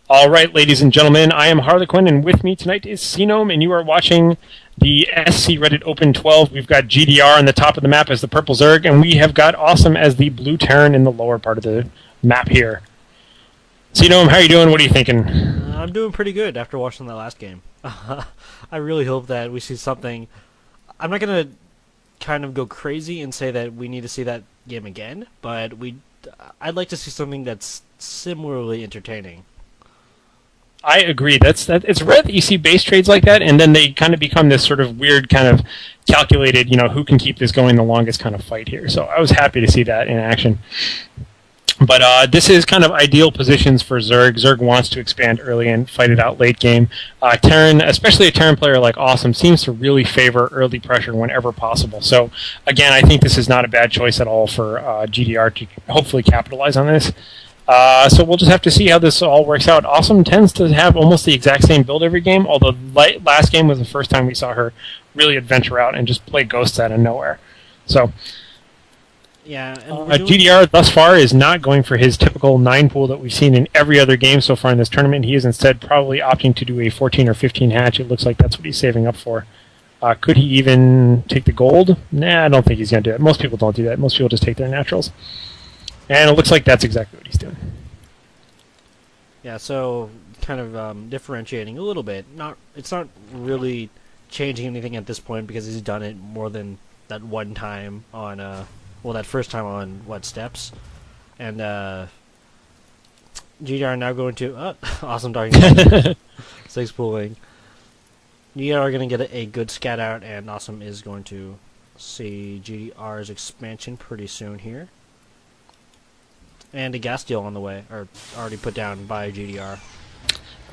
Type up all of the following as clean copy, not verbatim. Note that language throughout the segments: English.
All right, ladies and gentlemen, I am Harlequin, and with me tonight is Xenome, and you are watching the SC Reddit Open 12. We've got GdR on the top of the map as the purple Zerg, and we have got Awesome as the blue Terran in the lower part of the map here. Xenome, how are you doing? What are you thinking? I'm doing pretty good after watching that last game. I really hope that we see something. I'm not gonna kind of go crazy and say that we need to see that game again, but I'd like to see something that's similarly entertaining. I agree. It's rare that you see base trades like that, and then they kind of become this sort of weird kind of calculated, who can keep this going the longest kind of fight here. So I was happy to see that in action. But this is kind of ideal positions for Zerg. Zerg wants to expand early and fight it out late game. Terran, especially a Terran player like Awesome, seems to really favor early pressure whenever possible. So, again, I think this is not a bad choice at all for GDR to hopefully capitalize on this. So we'll just have to see how this all works out. Awesome tends to have almost the exact same build every game, although last game was the first time we saw her really adventure out and just play ghosts out of nowhere. So... Yeah, GDR thus far is not going for his typical 9 pool that we've seen in every other game so far in this tournament. He is instead probably opting to do a 14 or 15 hatch. It looks like that's what he's saving up for. Could he even take the gold? Nah, I don't think he's going to do it. Most people don't do that. Most people just take their naturals. And it looks like that's exactly what he's doing. Yeah, so kind of differentiating a little bit. It's not really changing anything at this point because he's done it more than that one time on... that first time on, steps? And, GDR now going to... Awesome talking 6 pooling. GDR are going to get a good scat out, and Awesome is going to see GDR's expansion pretty soon here. And a gas deal on the way, or already put down by GDR.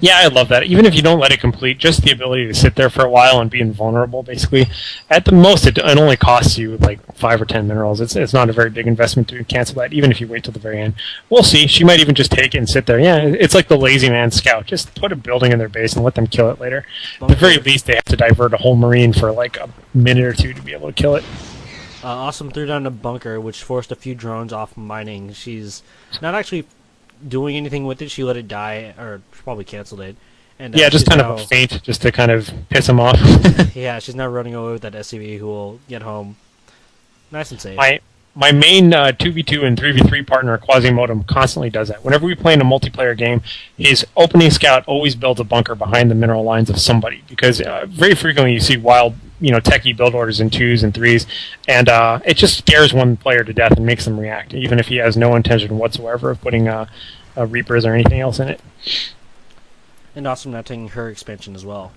Yeah, I love that. Even if you don't let it complete, just the ability to sit there for a while and be invulnerable, basically. At the most, it only costs you like 5 or 10 minerals. It's not a very big investment to cancel that, even if you wait till the very end. We'll see. She might even just take it and sit there. Yeah, it's like the lazy man scout. Just put a building in their base and let them kill it later. At the very least, they have to divert a whole marine for like a minute or two to be able to kill it. Awesome threw down a bunker, which forced a few drones off mining. She's not actually doing anything with it. She let it die, or probably canceled it. And yeah, just kind of a feint, just to kind of piss him off. Yeah, she's now running away with that SCV who will get home nice and safe. My main 2v2 and 3v3 partner, Quasimodem, constantly does that. Whenever we play in a multiplayer game, his opening scout always builds a bunker behind the mineral lines of somebody, because very frequently you see wild, techie build orders in 2s and 3s, and it just scares one player to death and makes them react, even if he has no intention whatsoever of putting Reapers or anything else in it. And Awesome now taking her expansion as well.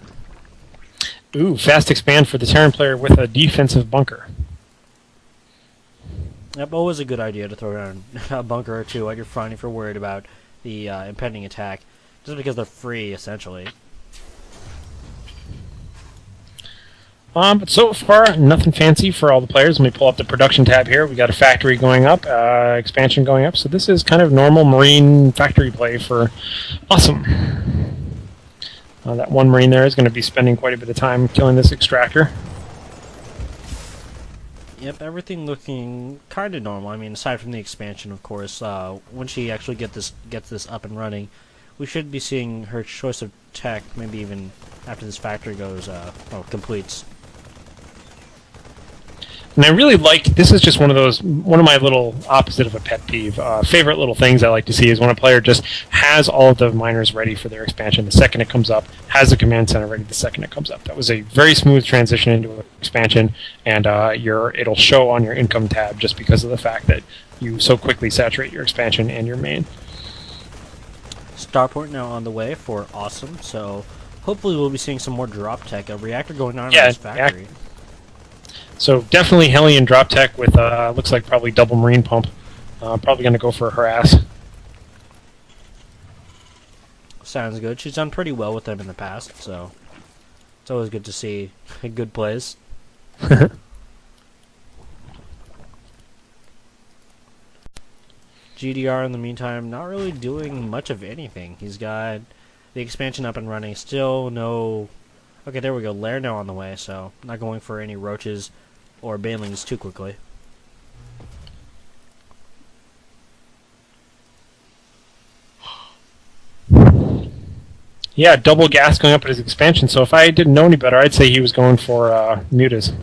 Ooh, fast expand for the Terran player with a defensive bunker. Yep, always a good idea to throw down a bunker or two while you're fine if you're worried about the impending attack, just because they're free, essentially. But so far, nothing fancy for all the players. Let me pull up the production tab here. We got a factory going up, expansion going up. So this is kind of normal marine factory play for Awesome. That one marine there is going to be spending quite a bit of time killing this extractor. Yep, everything looking kind of normal. I mean, aside from the expansion, of course. When she actually gets this up and running, we should be seeing her choice of tech, maybe even after this factory completes. And I really like, this is just one of my little opposite of a pet peeve. Favorite little things I like to see is when a player just has all of the miners ready for their expansion the second it comes up, has the command center ready the second it comes up. That was a very smooth transition into an expansion, and it'll show on your income tab just because of the fact that you so quickly saturate your expansion and your main. Starport now on the way for Awesome, so hopefully we'll be seeing some more drop tech. A reactor going on in this factory. So definitely Hellion drop tech with looks like probably double marine pump. Probably going to go for a harass. Sounds good. She's done pretty well with them in the past, so it's always good to see good plays. GDR in the meantime not really doing much of anything. He's got the expansion up and running. Still no... Okay, there we go. Lair now on the way, so not going for any roaches or banelings too quickly. Yeah, double gas going up at his expansion. So if I didn't know any better, I'd say he was going for mutas.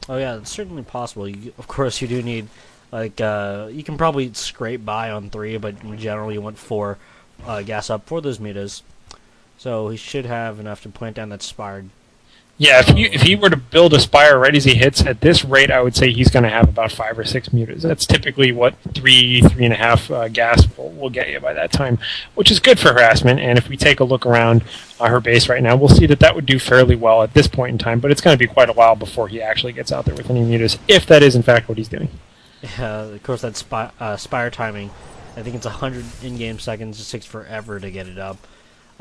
Oh yeah, it's certainly possible. Of course, you do need like you can probably scrape by on 3, but in general you want 4 gas up for those mutas. So he should have enough to plant down that Spire. Yeah, if he were to build a Spire right as he hits, at this rate, I would say he's going to have about 5 or 6 mutas. That's typically what 3.5 gas will get you by that time, which is good for harassment. And if we take a look around her base right now, we'll see that would do fairly well at this point in time. But it's going to be quite a while before he actually gets out there with any mutas, if that is in fact what he's doing. Yeah, of course that Spire timing. I think it's 100 in-game seconds. It takes forever to get it up.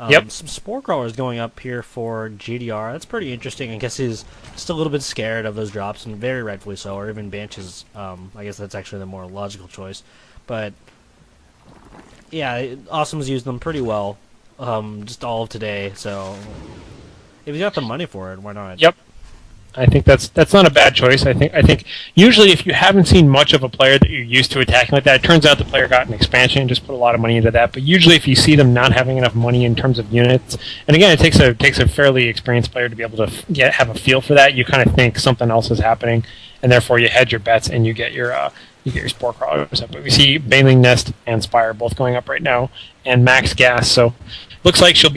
Yep. Some Spore Crawlers going up here for GdR. That's pretty interesting. I guess he's still a little bit scared of those drops, and very rightfully so, or even Banshees. I guess that's actually the more logical choice. But, yeah, Awesome's used them pretty well just all of today, so if he's got the money for it, why not? Yep. I think that's not a bad choice. I think usually if you haven't seen much of a player that you're used to attacking like that, it turns out the player got an expansion and just put a lot of money into that. But usually if you see them not having enough money in terms of units, and again it takes a fairly experienced player to be able to have a feel for that. You kind of think something else is happening, and therefore you hedge your bets and you get your Spore Crawlers up. But we see Baneling Nest and Spire both going up right now, and max gas. So looks like he'll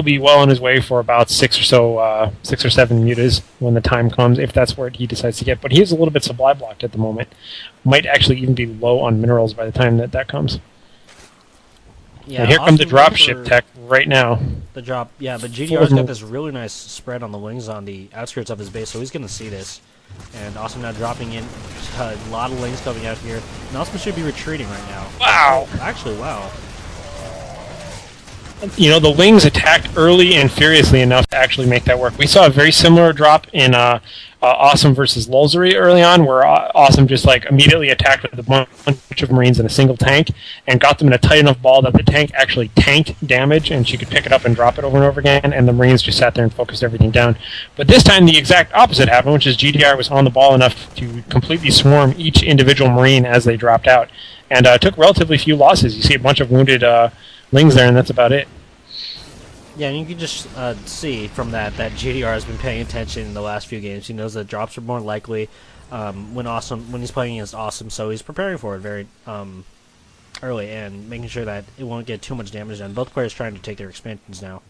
be well on his way for about 6 or 7 mutas when the time comes, if that's where he decides to get. But he is a little bit supply blocked at the moment. Might actually even be low on minerals by the time that comes. Yeah, and here comes the dropship tech right now. The drop, yeah, but GdR's got this really nice spread on the wings on the outskirts of his base, so he's going to see this. And Awesome now dropping in a lot of lanes coming out here. And Awesome should be retreating right now. Wow! Actually, wow. You know, the Lings attacked early and furiously enough to actually make that work. We saw a very similar drop in Awesome versus Lulzuri early on, where Awesome just immediately attacked with a bunch of Marines in a single tank and got them in a tight enough ball that the tank actually tanked damage, and she could pick it up and drop it over and over again, and the Marines just sat there and focused everything down. But this time the exact opposite happened, which is GdR was on the ball enough to completely swarm each individual Marine as they dropped out, and took relatively few losses. You see a bunch of wounded Lings there, and that's about it. Yeah, and you can just see from that GdR has been paying attention in the last few games. He knows that drops are more likely when he's playing against Awesome, so he's preparing for it very early and making sure that it won't get too much damage done. Both players trying to take their expansions now.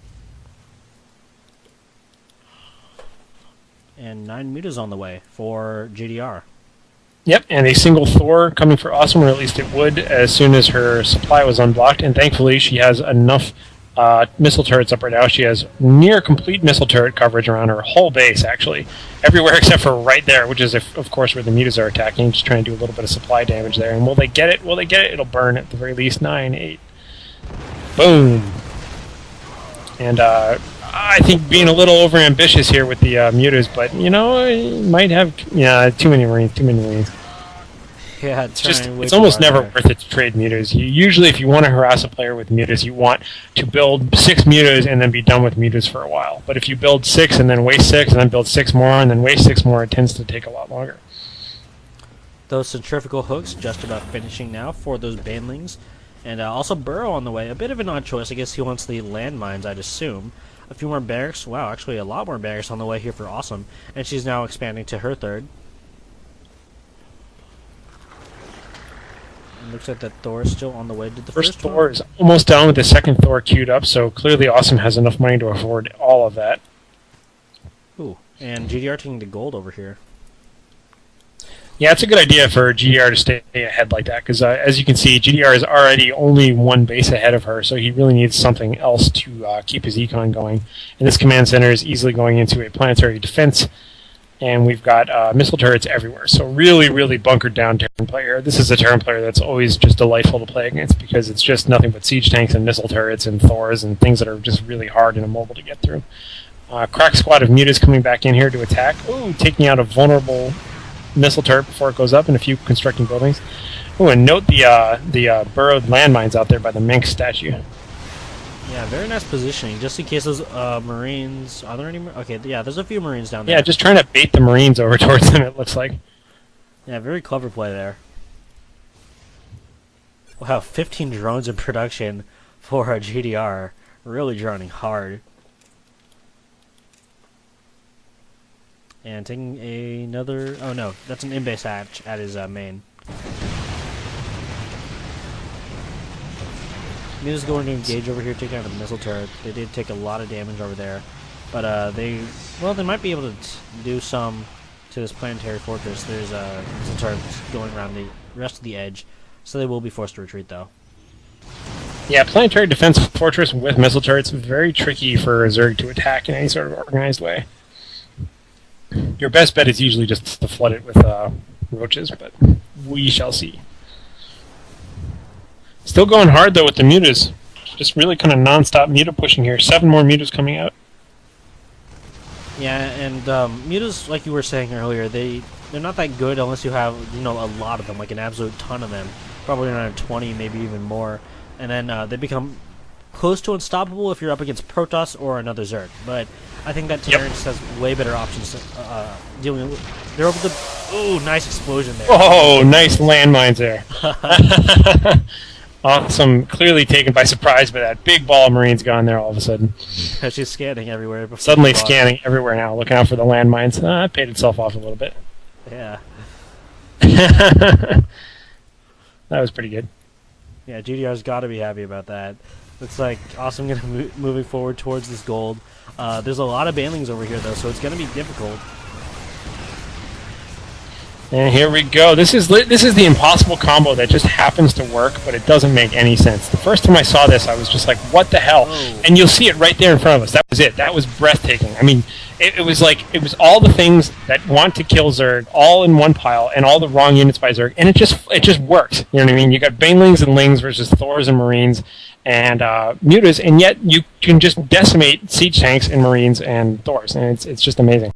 And 9 mutas on the way for GdR. Yep, and a single Thor coming for Awesome, or at least it would, as soon as her supply was unblocked, and thankfully she has enough missile turrets up right now. She has near complete missile turret coverage around her whole base, actually. Everywhere except for right there, which is, of course, where the mutas are attacking, just trying to do a little bit of supply damage there. And will they get it? Will they get it? It'll burn at the very least. 9, 8. Boom! And I think being a little overambitious here with the mutas, but, you know, you might have too many Marines. Yeah, it's almost never worth it to trade mutas. Usually, if you want to harass a player with mutas, you want to build 6 mutas and then be done with mutas for a while. But if you build 6 and then waste 6 and then build 6 more and then waste 6 more, it tends to take a lot longer. Those centrifugal hooks just about finishing now for those banelings. And also Burrow on the way. A bit of an odd choice. I guess he wants the landmines, I'd assume. A few more barracks. Wow, actually a lot more barracks on the way here for Awesome. And she's now expanding to her third. Looks like that Thor is still on the way to the first Thor is almost done with the second Thor queued up, so clearly Awesome has enough money to afford all of that. Ooh, and GdR taking the gold over here. Yeah, it's a good idea for GdR to stay ahead like that, because as you can see, GdR is already only 1 base ahead of her, so he really needs something else to keep his econ going. And this command center is easily going into a planetary defense, and we've got missile turrets everywhere. So really, really bunkered down Terran player. This is a Terran player that's always just delightful to play against because it's just nothing but siege tanks and missile turrets and Thors and things that are just really hard and immobile to get through. Crack squad of mutas coming back in here to attack. Ooh, taking out a vulnerable missile turret before it goes up and a few constructing buildings. Ooh, and note the burrowed landmines out there by the Minx statue. Yeah, very nice positioning, just in case those Marines... Are there any... Okay, yeah, there's a few Marines down there. Yeah, just trying to bait the Marines over towards them, it looks like. Yeah, very clever play there. Wow, 15 drones in production for GdR Really drowning hard. And taking another... Oh no, that's an in-base hatch at his main. Muta's going to engage over here, taking out a missile turret. They did take a lot of damage over there. But they might be able to do some to this planetary fortress. There's missile turrets going around the rest of the edge, so they will be forced to retreat though. Yeah, planetary defense fortress with missile turrets is very tricky for Zerg to attack in any sort of organized way. Your best bet is usually just to flood it with roaches, but we shall see. Still going hard though with the mutas. Just really kind of non-stop muta pushing here. 7 more mutas coming out. Yeah, and mutas, like you were saying earlier, they're not that good unless you have a lot of them, like an absolute ton of them, probably around 20, maybe even more, and then they become close to unstoppable if you're up against Protoss or another Zerg. But I think that Terran just has way better options dealing with. They're able to. Ooh, nice explosion there. Oh, nice landmines there. Awesome. Clearly taken by surprise by that big ball of Marines gone there all of a sudden. She's scanning everywhere. Suddenly scanning everywhere now, looking out for the landmines. It paid itself off a little bit. Yeah. That was pretty good. Yeah, GdR's got to be happy about that. Looks like Awesome going to moving forward towards this gold. There's a lot of banelings over here, though, so it's going to be difficult. And here we go. This is the impossible combo that just happens to work, but it doesn't make any sense. The first time I saw this, I was just like, what the hell? Oh. And you'll see it right there in front of us. That was it. That was breathtaking. I mean, it was all the things that want to kill Zerg all in one pile, and all the wrong units by Zerg, and it just worked. You know what I mean? You got Banelings and Lings versus Thors and Marines and Mutas, and yet you can just decimate siege tanks and Marines and Thors, and it's just amazing.